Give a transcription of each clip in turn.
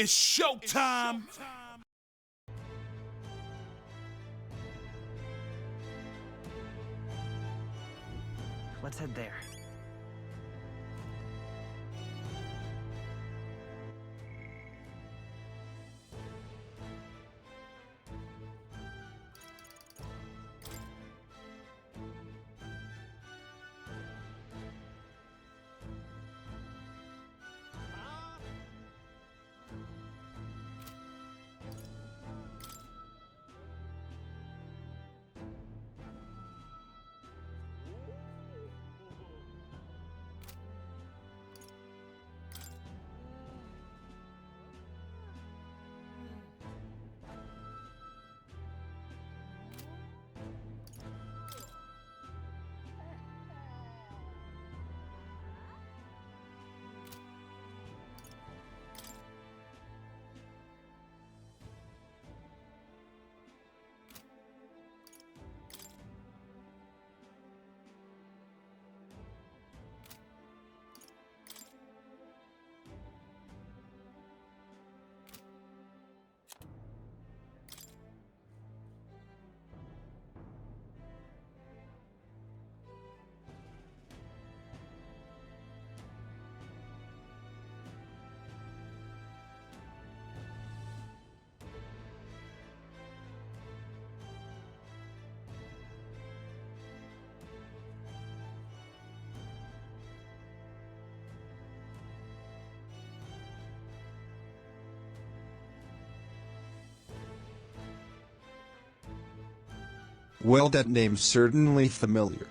It's showtime. Let's head there. Well, that name's certainly familiar.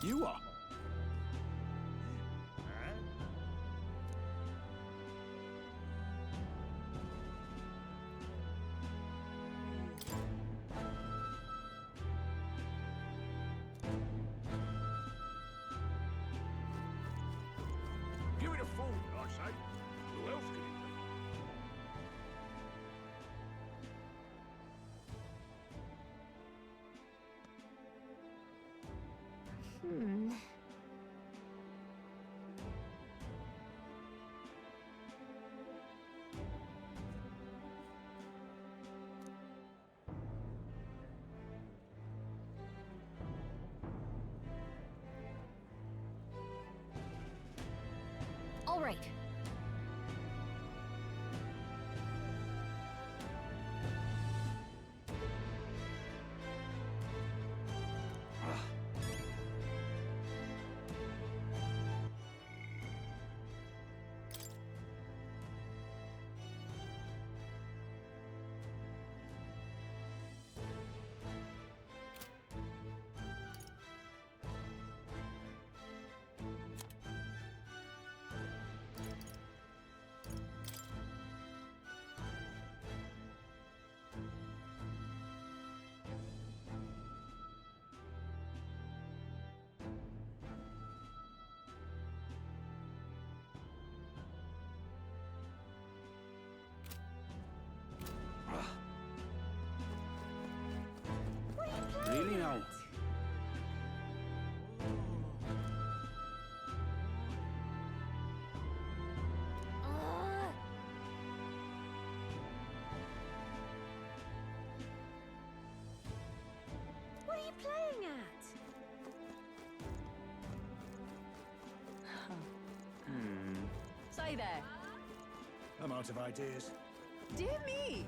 You are. Give it a fool, I say. Who else can it All right. Hi there. I'm out of ideas. Dear me.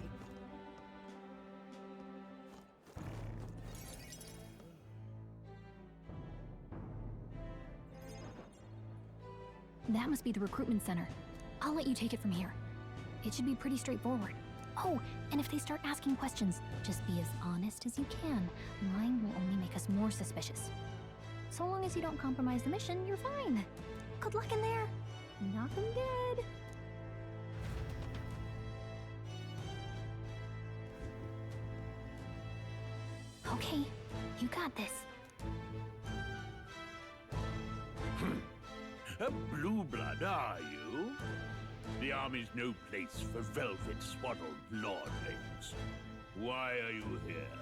That must be the recruitment center. I'll let you take it from here. It should be pretty straightforward. Oh, and if they start asking questions, just be as honest as you can. Lying will only make us more suspicious. So long as you don't compromise the mission, you're fine. Good luck in there. Knock 'em dead. Okay, you got this. A blue blood, are you? The army's no place for velvet-swaddled lordlings. Why are you here?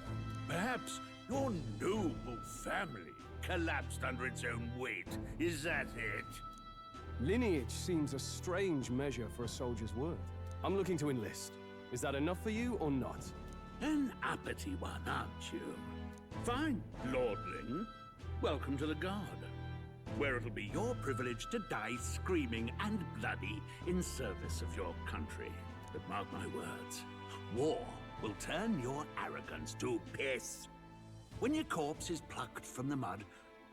Perhaps your noble family collapsed under its own weight. Is that it? Lineage seems a strange measure for a soldier's worth. I'm looking to enlist. Is that enough for you or not? An uppity one, aren't you? Fine, lordling. Welcome to the Guard, where it'll be your privilege to die screaming and bloody in service of your country. But mark my words, war will turn your arrogance to piss. When your corpse is plucked from the mud,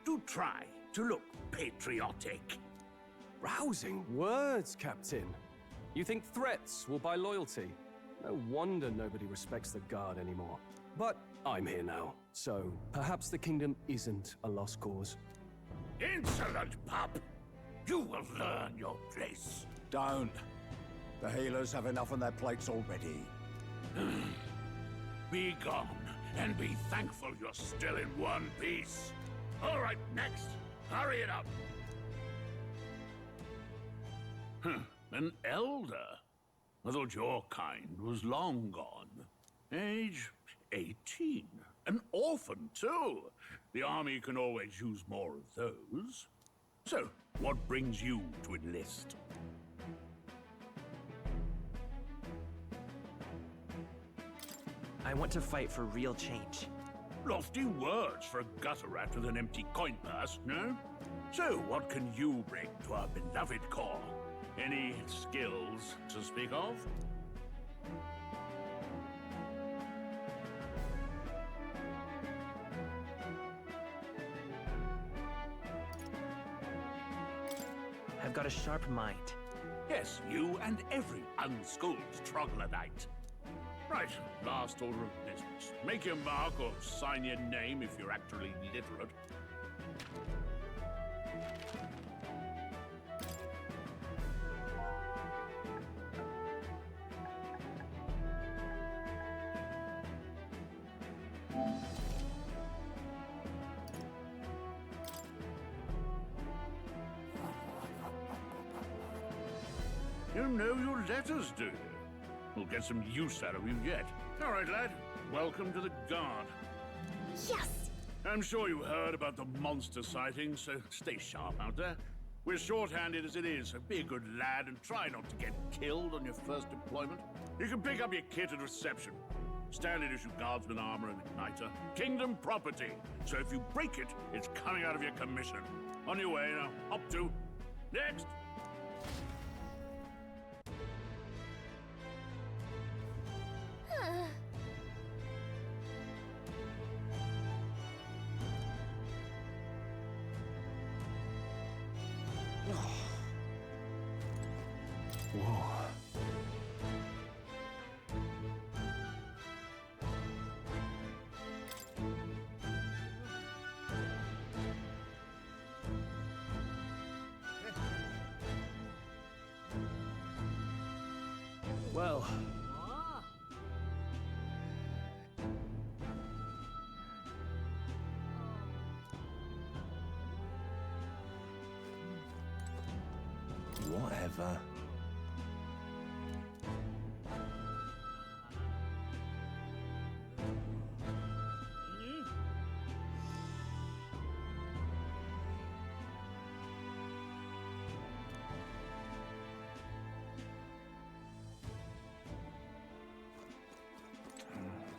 do try to look patriotic. Rousing words, Captain. You think threats will buy loyalty? No wonder nobody respects the Guard anymore. But I'm here now, so perhaps the kingdom isn't a lost cause. Insolent pup! You will learn your place. Don't. The healers have enough on their plates already. Be gone, and be thankful you're still in one piece. All right, next. Hurry it up. An elder? I thought your kind was long gone. Age 18. An orphan, too. The army can always use more of those. So, what brings you to enlist? I want to fight for real change. Lofty words for a gutter rat with an empty coin purse, no? So, what can you bring to our beloved corps? Any skills to speak of? I've got a sharp mind. Yes, you and every unschooled troglodyte. Right, last order of business. Make your mark or sign your name if you're actually literate. You know your letters, do you? We'll get some use out of you yet. All right, lad. Welcome to the Guard. Yes! I'm sure you heard about the monster sightings, so stay sharp out there. We're short-handed as it is, so be a good lad and try not to get killed on your first deployment. You can pick up your kit at reception. Standard issue guardsman armor and igniter. Kingdom property. So if you break it, it's coming out of your commission. On your way now. Up to. Next! Whoa. Well, Whatever.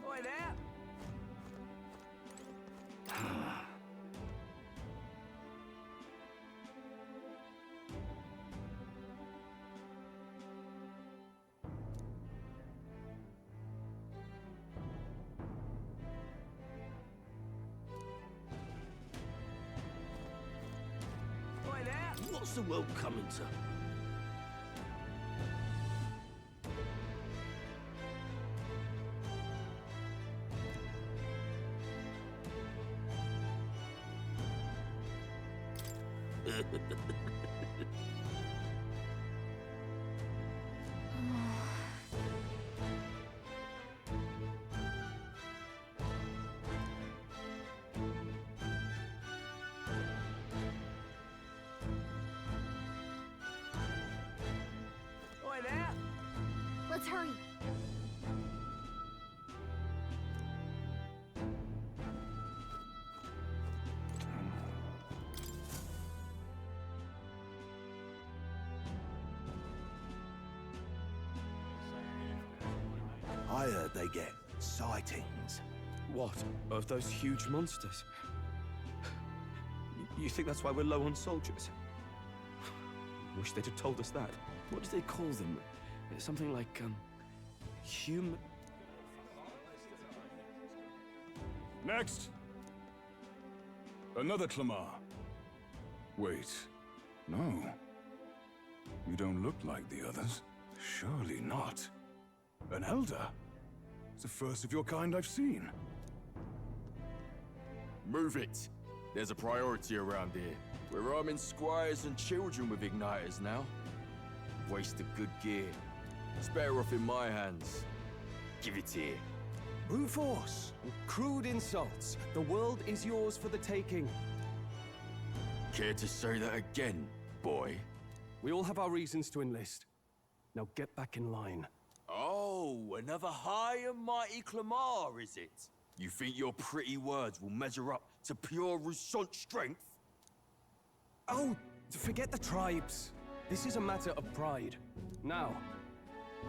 Oi there! What's the world coming to? Oi there! Let's hurry. I heard they get sightings. What? Of those huge monsters? You think that's why we're low on soldiers? Wish they'd have told us that. What do they call them? Something like, human... Next! Another Clamar. Wait. No. You don't look like the others. Surely not. An elder? It's the first of your kind I've seen. Move it. There's a priority around here. We're arming squires and children with igniters now. Waste of good gear. It's better off in my hands. Give it here. Brute force! Crude insults. The world is yours for the taking. Care to say that again, boy? We all have our reasons to enlist. Now get back in line. Oh, another high and mighty Clamar, is it? You think your pretty words will measure up to pure Rousseau strength? Oh, forget the tribes. This is a matter of pride. Now,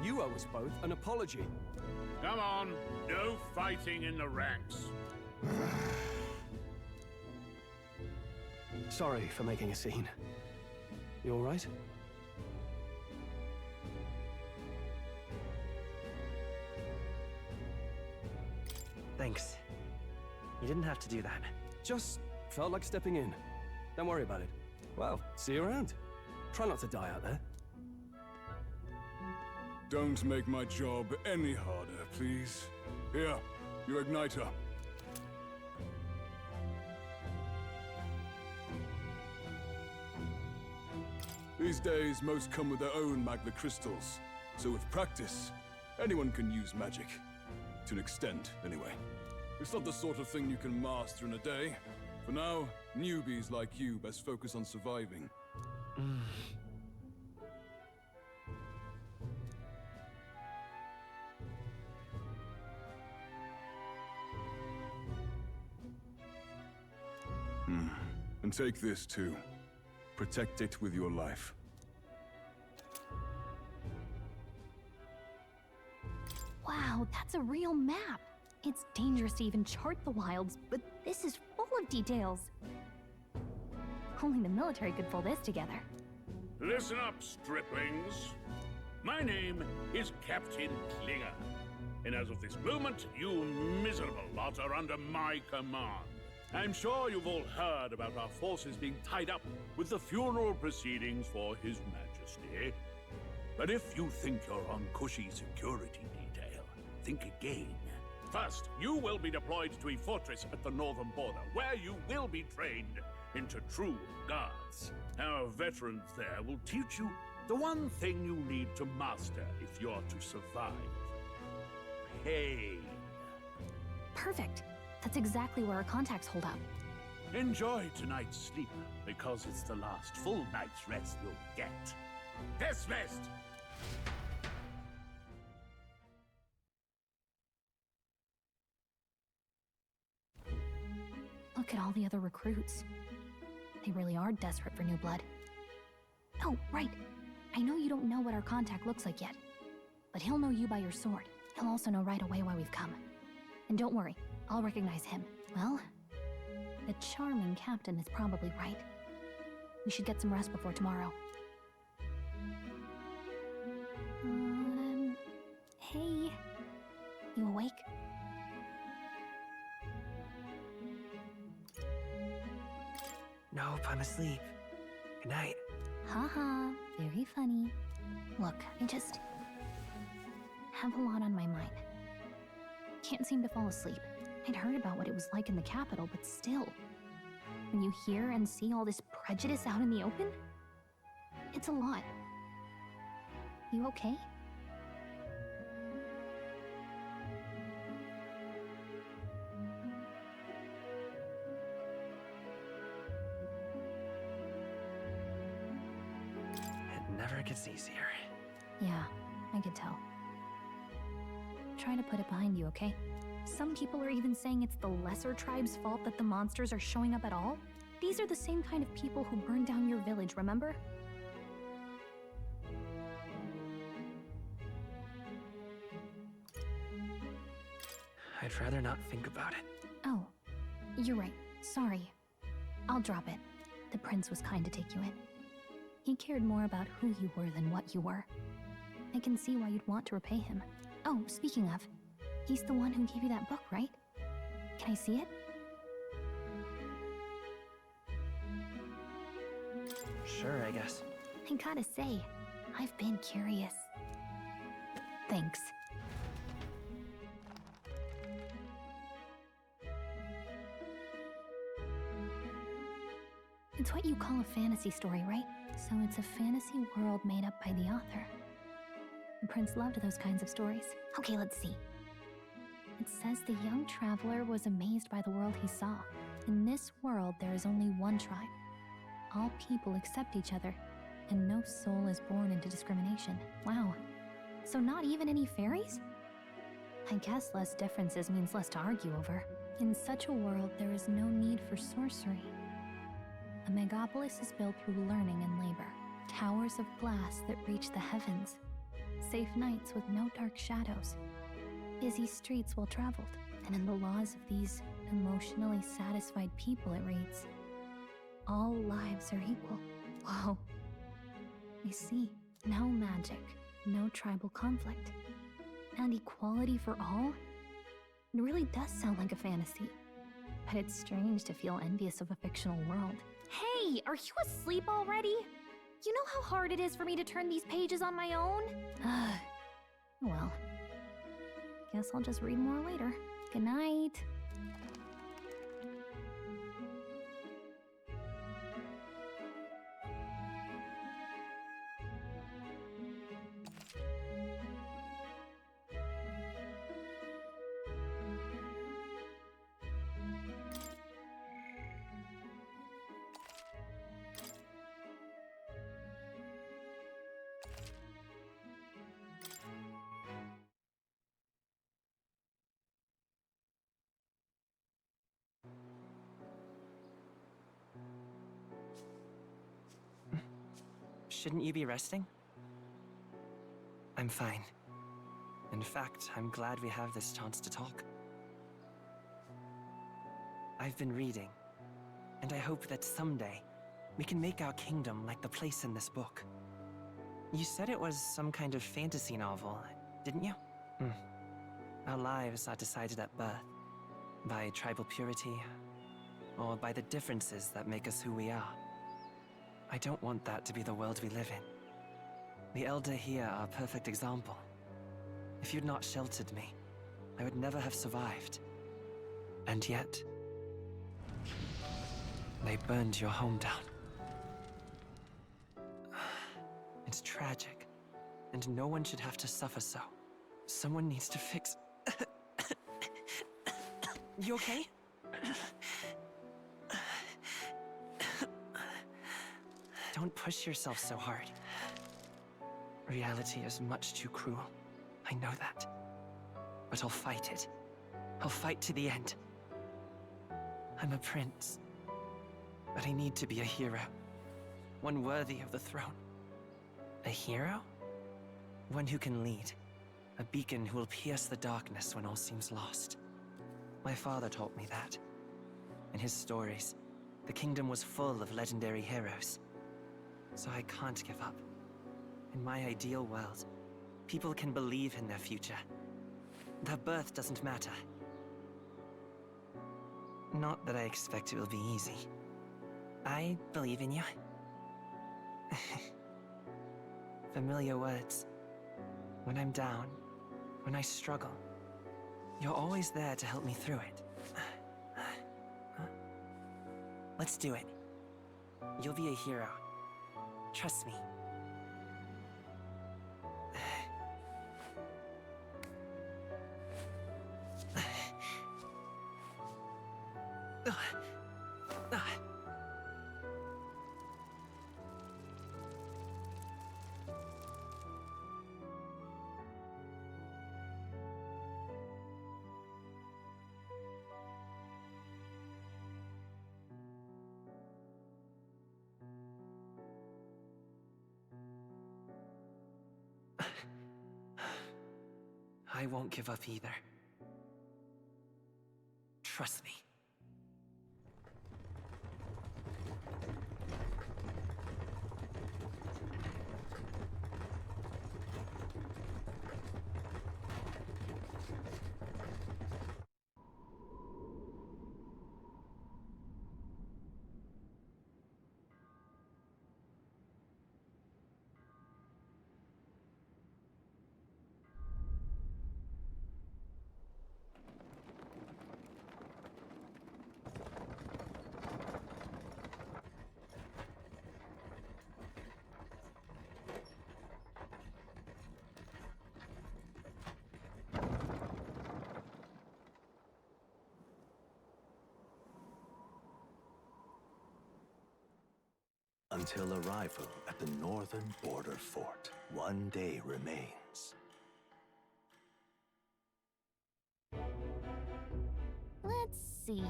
you owe us both an apology. Come on, no fighting in the ranks. Sorry for making a scene. You all right? Thanks. You didn't have to do that. Just felt like stepping in. Don't worry about it. Well, see you around. Try not to die out there. Don't make my job any harder, please. Here, your igniter. These days, most come with their own magna crystals. So with practice, anyone can use magic. To an extent, anyway. It's not the sort of thing you can master in a day. For now, newbies like you best focus on surviving. And take this too. Protect it with your life. Wow, that's a real map. It's dangerous to even chart the wilds, but this is full of details. Only the military could pull this together. Listen up, striplings. My name is Captain Klinger, and as of this moment, you miserable lot are under my command. I'm sure you've all heard about our forces being tied up with the funeral proceedings for His Majesty. But if you think you're on cushy security detail, think again. First, you will be deployed to a fortress at the northern border, where you will be trained into true guards. Our veterans there will teach you the one thing you need to master if you're to survive. Pain. Perfect. That's exactly where our contacts hold up. Enjoy tonight's sleep, because it's the last full night's rest you'll get. Dismissed! Look at all the other recruits. They really are desperate for new blood. Oh, right. I know you don't know what our contact looks like yet, but he'll know you by your sword. He'll also know right away why we've come. And don't worry, I'll recognize him. Well, the charming captain is probably right. We should get some rest before tomorrow. Hey. You awake? Nope, I'm asleep. Good night. Haha, very funny. Look, I just have a lot on my mind. Can't seem to fall asleep. I'd heard about what it was like in the capital, but still. When you hear and see all this prejudice out in the open, it's a lot. You okay? It never gets easier. Yeah, I could tell. Try to put it behind you, okay? Some people are even saying it's the lesser tribe's fault that the monsters are showing up at all. These are the same kind of people who burned down your village, remember? I'd rather not think about it. Oh, you're right. Sorry. I'll drop it. The prince was kind to take you in. He cared more about who you were than what you were. I can see why you'd want to repay him. Oh, speaking of, he's the one who gave you that book, right? Can I see it? Sure, I guess. I gotta say, I've been curious. Thanks. It's what you call a fantasy story, right? So it's a fantasy world made up by the author. The prince loved those kinds of stories. Okay, let's see. It says the young traveler was amazed by the world he saw. In this world, there is only one tribe. All people accept each other, and no soul is born into discrimination. Wow. So not even any fairies? I guess less differences means less to argue over. In such a world, there is no need for sorcery. A megapolis is built through learning and labor. Towers of glass that reach the heavens. Safe nights with no dark shadows. Busy streets well traveled. And in the laws of these emotionally satisfied people, it reads, all lives are equal. Whoa. I see. No magic, no tribal conflict, and equality for all? It really does sound like a fantasy. But it's strange to feel envious of a fictional world. Hey, are you asleep already? You know how hard it is for me to turn these pages on my own? Well, guess I'll just read more later. Good night. Shouldn't you be resting? I'm fine. In fact, I'm glad we have this chance to talk. I've been reading, and I hope that someday we can make our kingdom like the place in this book. You said it was some kind of fantasy novel, didn't you? Our lives are decided at birth, by tribal purity, or by the differences that make us who we are. I don't want that to be the world we live in. The Elder here are a perfect example. If you'd not sheltered me, I would never have survived. And yet, they burned your home down. It's tragic, and no one should have to suffer so. Someone needs to fix... You okay? Don't push yourself so hard. Reality is much too cruel. I know that. But I'll fight it. I'll fight to the end. I'm a prince. But I need to be a hero. One worthy of the throne. A hero? One who can lead. A beacon who will pierce the darkness when all seems lost. My father taught me that. In his stories, the kingdom was full of legendary heroes. So I can't give up. In my ideal world, people can believe in their future. Their birth doesn't matter. Not that I expect it will be easy. I believe in you. Familiar words. When I'm down, when I struggle, you're always there to help me through it. Let's do it. You'll be a hero. Trust me. I won't give up either. Trust me. Until arrival at the northern border fort, one day remains. Let's see.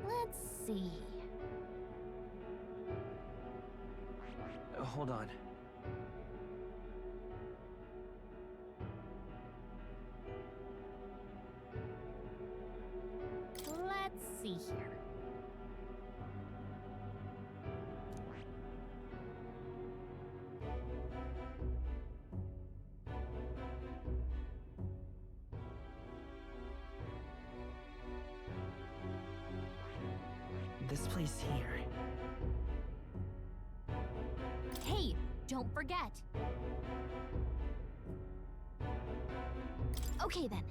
Let's see. Hold on. Let's see here. This place here. Hey, don't forget. Okay then.